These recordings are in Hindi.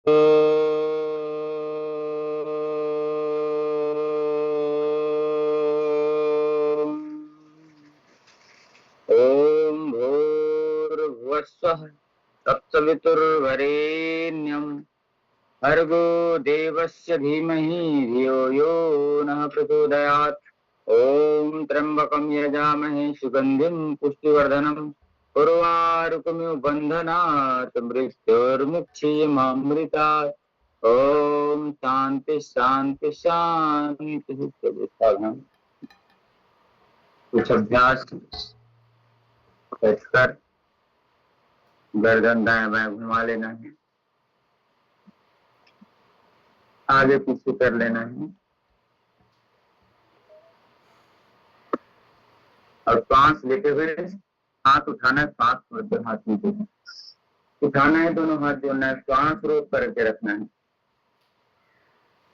ओम भूर्भुवस्वः तत्सवितुर्वरेण्यं भर्गो देवस्य धीमहि धियो यो नः प्रचोदयात्। ओम त्र्यंबकं यजामहे सुगंधिं पुष्टिवर्धनम् उर्वारुकमिव बन्धनात् मृत्योर्मुक्षीयमामृतात्। ओम शांति शांति शांति। कुछ अभ्यास कर गर्दन दाएं बाएं घुमा लेना है, आगे पीछे कर लेना है और सांस लेते हुए हाथ उठाना है, सांस छोड़कर हाथ नीचे उठाना है, दोनों हाथ जोड़ना है, सांस रोक करके रखना है,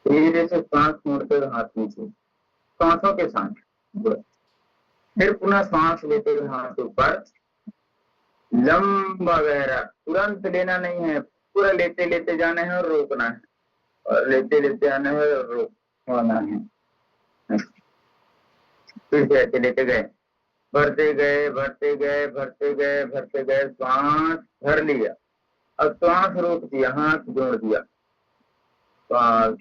धीरे से सांस छोड़ते हुए हाथ नीचे सांसों के साथ, फिर पुनः सांस लेते हुए हाथ ऊपर, लंबा गहरा, तुरंत लेना नहीं है, पूरा लेते लेते जाना है और रोकना है, और लेते लेते आना है और रोकना है। फिर से ऐसे लेते गए, भरते गए भरते गए भरते गए भरते गए, सांस भर लिया और सांस रोक दिया, हाथ जोड़ दिया, सांस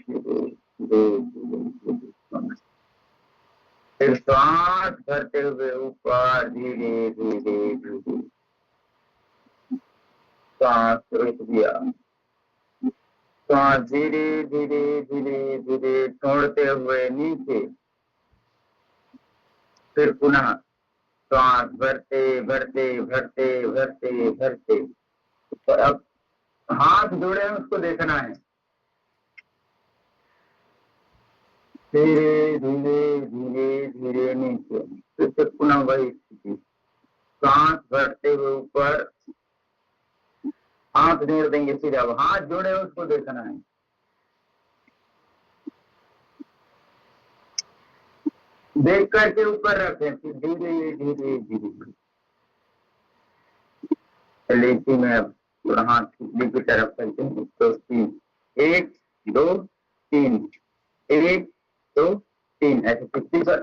फिर सांस भरते हुए ऊपर धीरे धीरे धीरे सांस रोक दिया, सांस धीरे धीरे धीरे धीरे छोड़ते हुए नीचे, फिर पुनः सांस भरते भरते भरते भरते भरते, तो अब हाथ जोड़े हैं उसको देखना है, धीरे धीरे धीरे धीरे नीचे, फिर से पुनः वही स्थिति, सांस भरते हुए ऊपर, हाथ जोड़ देंगे सीधे, अब हाथ जोड़े उसको देखना है, देख करके ऊपर रखें, फिर धीरे धीरे धीरे लेती में अब हाथ की तरफ करते हैं, तो 3 1 2 3 1 2 3 ऐसे 50 पर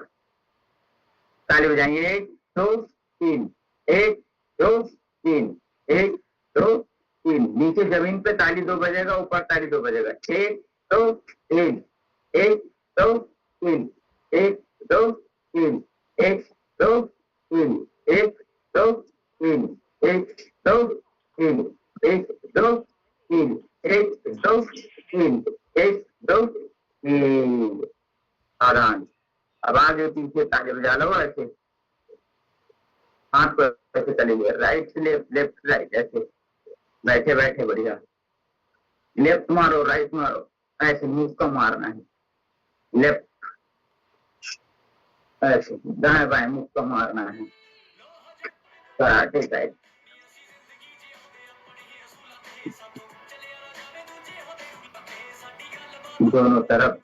ताली बजाएंगे, 1 2 3 1 2 3 1 2 3, नीचे जमीन पे ताली 2 बजेगा, ऊपर ताली 2 बजेगा, 1 2 3 1 2 3 1 2 3 1 2 3 1 2 3 1 2 3 1 2 3 1 2 3 1 2 3, आराम। अब आगे पीछे ताली बजा लो, ऐसे हाथ पर ऐसे चलेंगे, राइट से लेफ्ट लेफ्ट राइट, ऐसे बैठे बैठे बढ़िया, लेफ्ट मारो राइट मारो, ऐसे मुंह का मारना है, लेफ्ट ऐसे दाएं बाएं मुंह का मारना है, कराटे टाइप, दोनों तरफ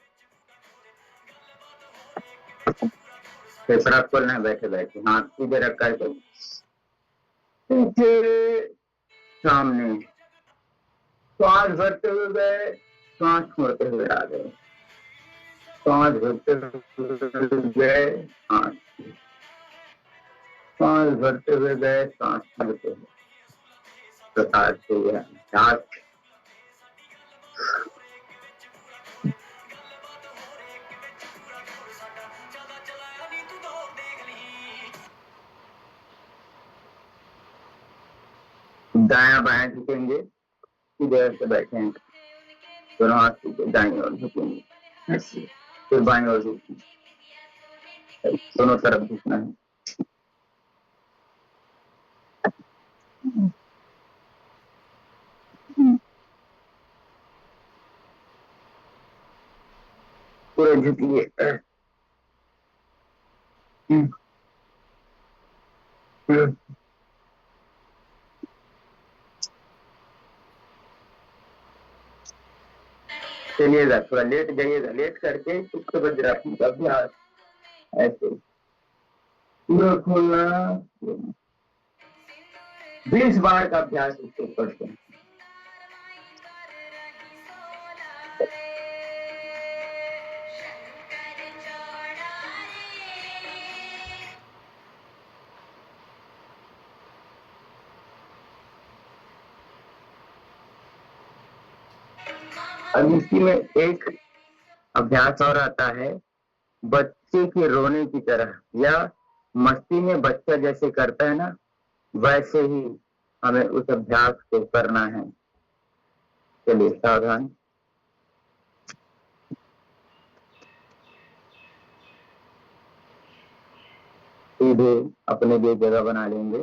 फेफड़ा खोलना है, बैठे बैठे हाथ सीधे रख करके पीछे सामने, सांस भरते हुए गए, सांस छोड़ते हुए आ गए, सांस भरते हुए गए, सांस भरते हुए गए, सांस छोड़ते हुए, प्रकार से हाथ दाया बाया झुकेंगे, सीधे से बैठे हैं, दोनों हाथ सीधे दाएं ओर झुकेंगे, ऐसे फिर बाएं ओर झुकेंगे, दोनों तरफ झुकना है, पूरे झुकिए, चलिएगा, थोड़ा लेट जाइएगा, लेट करके सुप्त वज्रासन का अभ्यास, ऐसे पूरा खोलना, 20 बार का अभ्यास इसको करते हैं, अब इसी में एक अभ्यास और आता है, बच्चे के रोने की तरह या मस्ती में बच्चा जैसे करता है ना, वैसे ही हमें उस अभ्यास को करना है। चलिए सावधान। सीधे अपने लिए जगह बना लेंगे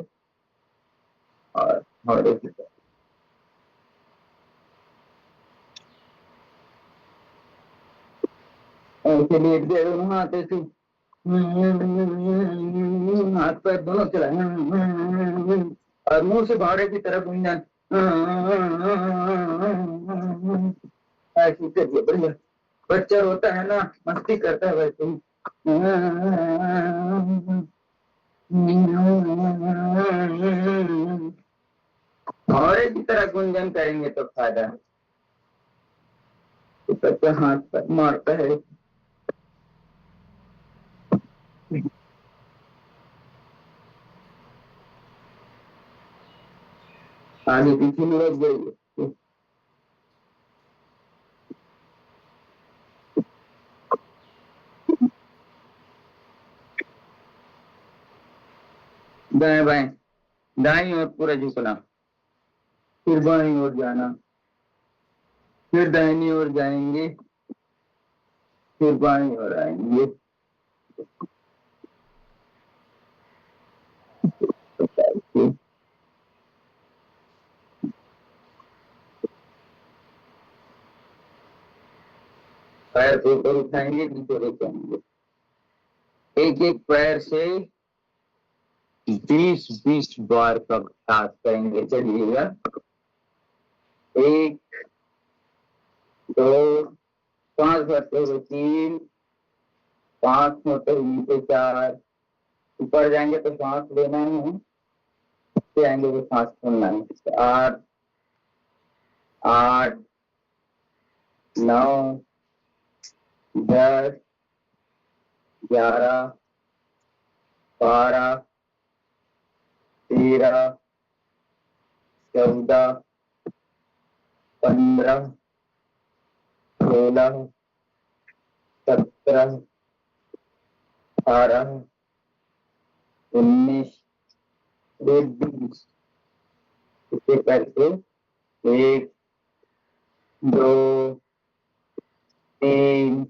और हमारे ऐसे लेट गए दोनों हाथ ऐसे, हाथ पैर दोनों चलाए और मुंह से भाड़े की तरफ गुंजन ऐसे करिए। बढ़िया बच्चा रोता है ना, मस्ती करता है वैसे ही भाड़े की तरह गुंजन करेंगे तो फायदा है। तो बच्चा हाथ पैर मारता है, आगे पीछे लुढ़क गई। दाएं बाएं, दाईं ओर पूरा झुकना, फिर बाईं ओर जाना, फिर दाहिनी ओर जाएंगे, फिर बाईं ओर आएंगे। पैर को ऊपर उठाएंगे, नीचे रखेंगे। एक एक पैर से 20-20 बार का अभ्यास करेंगे। चलिएगा, 1 2 5 बढ़ते हुए 3, 5 होते हुए नीचे 4, ऊपर जाएंगे तो सांस लेना है, नीचे आएंगे तो सांस छोड़ना है। 8 8 9 10 11 12 13 14 15 16 17 18 19 20 इसे करके 1 2 3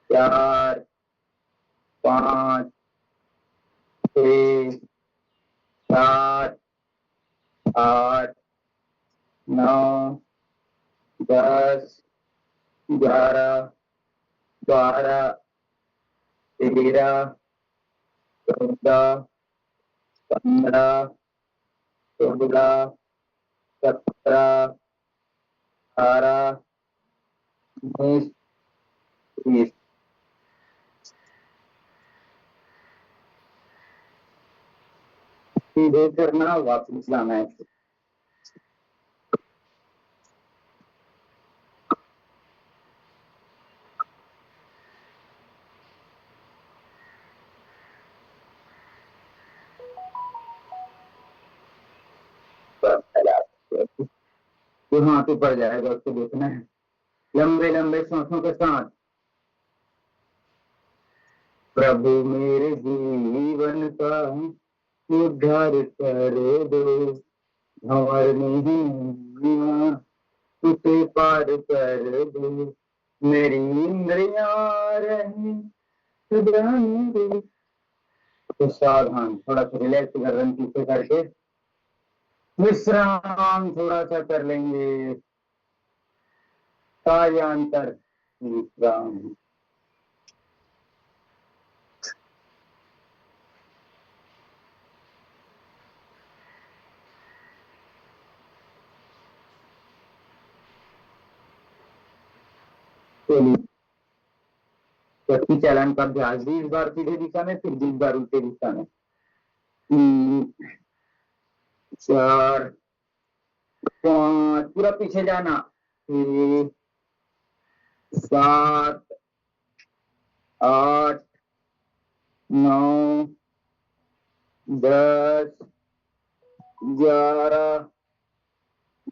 4 5 6 7 8 9 10 11 12 13 14 15 16 17 18 19 20। सीधे करना, वापस लाना है। जो हाथ ऊपर जाएगा उसको देखना है, लंबे लंबे सांसों के साथ। प्रभु मेरे जीवन का उद्धार कर दो, भंवर नहीं उसे पार कर दो, मेरी इंद्रियां रहे सुधान दो। तो सावधान, थोड़ा सा रिलैक्स गर्दन पीछे करके विश्राम थोड़ा सा कर लेंगे। कार्यांतर विश्राम। चक्की चालन का अभ्यास 20 बार सीधे दिशा में, फिर 20 बार उल्टे दिशा में। 3 4 5, पूरा पीछे जाना। 6 7 8 9 10 11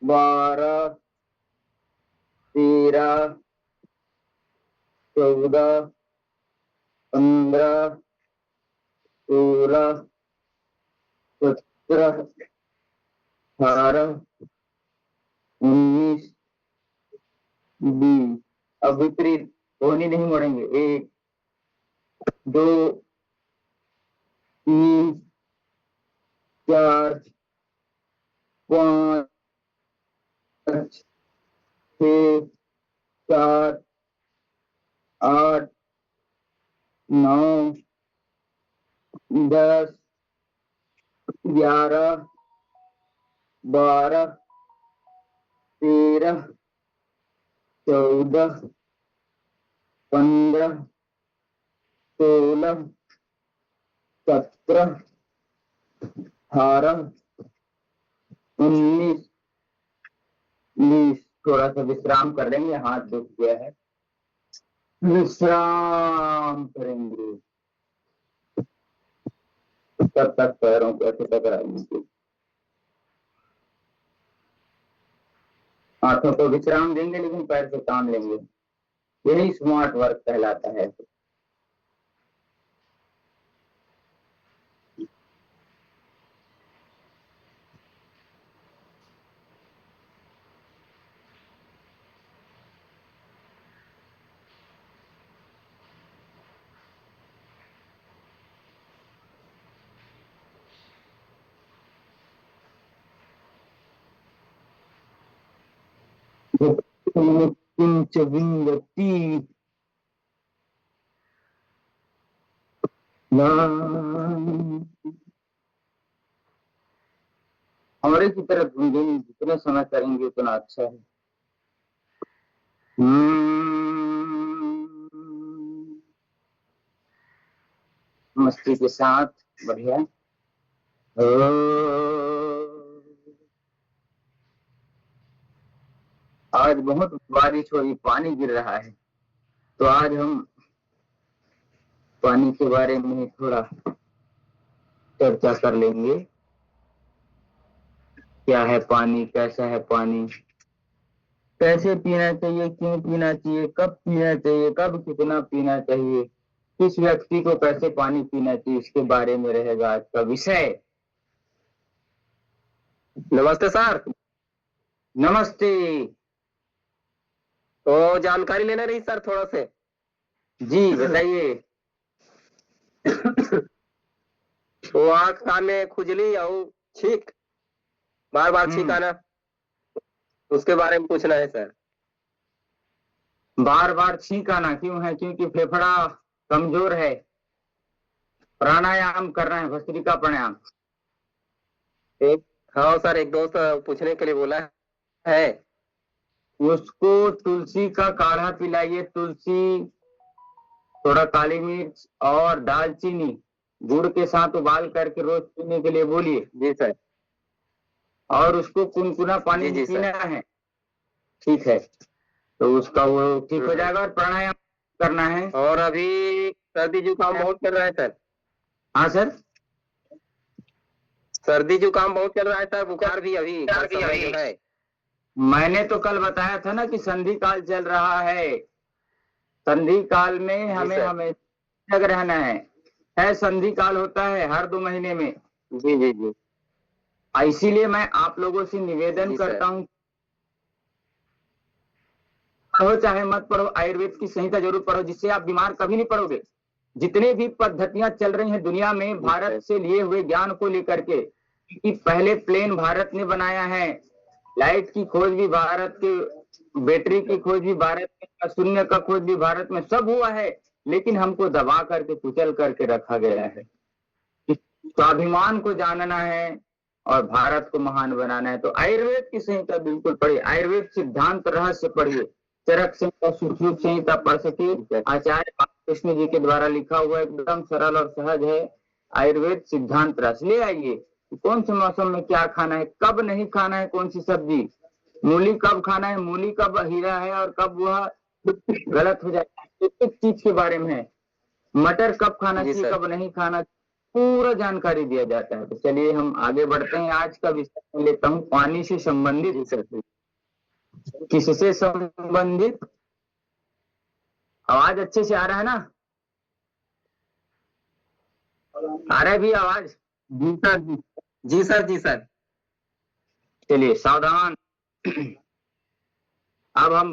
12 13, 14, 15, 16, 17, 18, 19, 20। अब विपरीत कोहनी नहीं मोड़ेंगे। 1, 2, 3, 4, 5, 6, 7, 8, 9, 10, 11, 12, 13, 14, 15, 16, 17, 18, 19, 20। थोड़ा सा विश्राम कर लेंगे, हाथ दुख गया है, विश्राम करेंगे। तब तक पैरों को ऐसे टकराएंगे, हाथों को विश्राम देंगे लेकिन पैर से काम लेंगे। यही स्मार्ट वर्क कहलाता है। किंच विंगति हमारे की तरफ घूमेंगे, जितना समय करेंगे उतना अच्छा है। मस्ती के साथ बढ़िया। आज बहुत बारिश हो रही, पानी गिर रहा है, तो आज हम पानी के बारे में थोड़ा चर्चा कर लेंगे। क्या है पानी, कैसा है पानी, कैसे पीना चाहिए, क्यों पीना चाहिए, कब पीना चाहिए, कब कितना पीना चाहिए, किस व्यक्ति को कैसे पानी पीना चाहिए, इसके बारे में रहेगा आज का विषय। नमस्ते सर। नमस्ते। तो जानकारी लेना रही सर थोड़ा से। जी बताइए। तो आँख कान में खुजली और छींक, बार बार छींक आना, उसके बारे में पूछना है सर। बार बार छींक आना क्यों है? क्योंकि फेफड़ा कमजोर है। प्राणायाम करना है, भस्त्रिका प्राणायाम। हाँ सर, एक दोस्त पूछने के लिए बोला है। उसको तुलसी का काढ़ा पिलाइए। तुलसी, थोड़ा काली मिर्च और दालचीनी गुड़ के साथ उबाल करके रोज पीने के लिए बोलिए। जी सर। और उसको कुनकुना पानी जी पीना है। ठीक है, तो उसका वो ठीक हो जाएगा। और प्राणायाम करना है। और अभी सर्दी जुकाम बहुत चल रहा है सर। हाँ सर, सर्दी जुकाम बहुत चल रहा है सर, बुखार भी अभी है। मैंने तो कल बताया था ना कि संधि काल चल रहा है। संधि काल में हमें हमेशा जग रहना है। संधि काल होता है हर 2 महीने में। जी जी जी। इसीलिए मैं आप लोगों से निवेदन करता हूँ, पढ़ो चाहे मत पढ़ो, आयुर्वेद की संहिता जरूर पढ़ो, जिससे आप बीमार कभी नहीं पड़ोगे। जितने भी पद्धतियां चल रही हैं दुनिया में भारत से लिए हुए ज्ञान को लेकर के, कि पहले प्लेन भारत ने बनाया है, लाइट की खोज भी भारत के, बैटरी की खोज भी भारत में, शून्य का खोज भी भारत में, सब हुआ है। लेकिन हमको दबा करके कुचल करके रखा गया है। स्वाभिमान को जानना है और भारत को महान बनाना है, तो आयुर्वेद की संहिता बिल्कुल पढ़िए। आयुर्वेद सिद्धांत रहस्य पढ़िए। चरक संहिता, सुश्रुत संहिता पढ़ सके, आचार्य बालकृष्ण जी के द्वारा लिखा हुआ एकदम सरल और सहज है। आयुर्वेद सिद्धांत रस ले आइए। कौन से मौसम में क्या खाना है, कब नहीं खाना है, कौन सी सब्जी, मूली कब खाना है, मूली कब हीरा है और कब वह गलत हो जाए, एक चीज के बारे में है। मटर कब खाना चाहिए, कब नहीं खाना, पूरा जानकारी दिया जाता है। तो चलिए हम आगे बढ़ते हैं। आज का विषय लेता हूँ पानी से संबंधित। किससे संबंधित? आवाज अच्छे से आ रहा है ना? आ रहा है भी आवाज? जी सर जी। जी सर जी सर। चलिए सावधान। अब हम